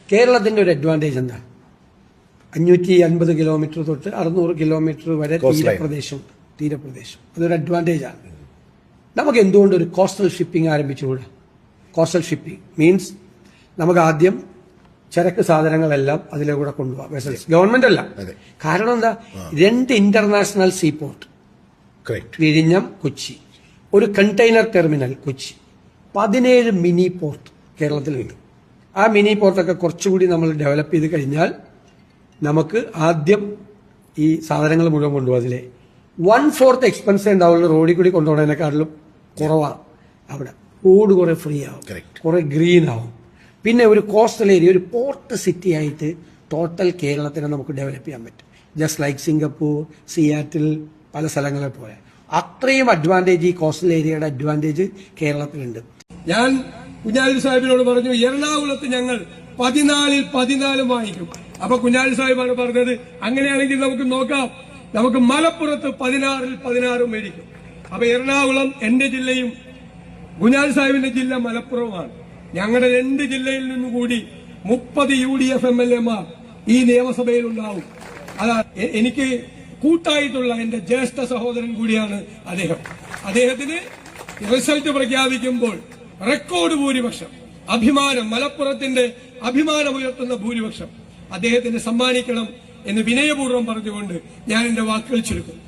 കേരളത്തിന്റെ ഒരു അഡ്വാൻറ്റേജ് എന്താണ്? 550 കിലോമീറ്റർ തൊട്ട് 600 കിലോമീറ്റർ വരെ തീരപ്രദേശം. അതൊരു അഡ്വാൻറ്റേജാണ്. നമുക്ക് എന്തുകൊണ്ട് ഒരു കോസ്റ്റൽ ഷിപ്പിംഗ് ആരംഭിച്ചുകൂടാ? കോസ്റ്റൽ ഷിപ്പിംഗ് മീൻസ് നമുക്ക് ആദ്യം ചരക്ക് സാധനങ്ങളെല്ലാം അതിലൂടെ കൊണ്ടുപോകാം, വെസൽസ്. ഗവൺമെന്റ് അല്ല. കാരണം എന്താ? 2 ഇന്റർനാഷണൽ സീപോർട്ട്, വിഴിഞ്ഞം, കൊച്ചി, ഒരു container terminal Kochi, 17 mini port കേരളത്തിലുണ്ട്. ആ മിനി പോർട്ടൊക്കെ കുറച്ചുകൂടി നമ്മൾ ഡെവലപ്പ് ചെയ്ത് കഴിഞ്ഞാൽ നമുക്ക് ആദ്യം ഈ സാധനങ്ങൾ മുഴുവൻ കൊണ്ടുപോകും. അതിലെ 1/4 എക്സ്പെൻസ് ഉണ്ടാവുള്ളൂ. റോഡിൽ കൂടി കൊണ്ടുപോകുന്നതിനെക്കാട്ടിലും കുറവാണ്. അവിടെ റോഡ് കുറെ ഫ്രീ ആവും, കുറെ ഗ്രീൻ ആവും. പിന്നെ ഒരു കോസ്റ്റൽ ഏരിയ, ഒരു പോർട്ട് സിറ്റി ആയിട്ട് ടോട്ടൽ കേരളത്തിനെ നമുക്ക് ഡെവലപ്പ് ചെയ്യാൻ പറ്റും. ജസ്റ്റ് ലൈക്ക് സിംഗപ്പൂർ, സിയാറ്റിൽ, പല സ്ഥലങ്ങളെ പോലെ. അത്രയും അഡ്വാൻറ്റേജ്, ഈ കോസ്റ്റൽ ഏരിയയുടെ അഡ്വാൻറ്റേജ് കേരളത്തിലുണ്ട്. ഞാൻ കുഞ്ഞാലി സാഹിബിനോട് പറഞ്ഞു, എറണാകുളത്ത് ഞങ്ങൾ 14-ൽ 14 വാങ്ങിക്കും. അപ്പൊ കുഞ്ഞാലി സാഹിബാണ് പറഞ്ഞത്, അങ്ങനെയാണെങ്കിൽ നമുക്ക് നോക്കാം, നമുക്ക് മലപ്പുറത്ത് 16-ൽ 16 മേടിക്കും. അപ്പൊ എറണാകുളം എന്റെ ജില്ലയും കുഞ്ഞാലി സാഹിബിന്റെ ജില്ല മലപ്പുറവുമാണ്. ഞങ്ങളുടെ 2 ജില്ലയിൽ നിന്നും കൂടി 30 UDF MLA-മാർ ഈ നിയമസഭയിൽ ഉണ്ടാവും. അതാ എനിക്ക് കൂട്ടായിട്ടുള്ള എന്റെ ജ്യേഷ്ഠ സഹോദരൻ കൂടിയാണ് അദ്ദേഹം. അദ്ദേഹത്തിന് റിസൾട്ട് പ്രഖ്യാപിക്കുമ്പോൾ റെക്കോർഡ് ഭൂരിപക്ഷം, അഭിമാനം, മലപ്പുറത്തിന്റെ അഭിമാനമുയർത്തുന്ന ഭൂരിപക്ഷം അദ്ദേഹത്തിന് സമ്മാനിക്കണം എന്ന് വിനയപൂർവ്വം പറഞ്ഞുകൊണ്ട് ഞാൻ എന്റെ വാക്കുകൾ ചുരുക്കും.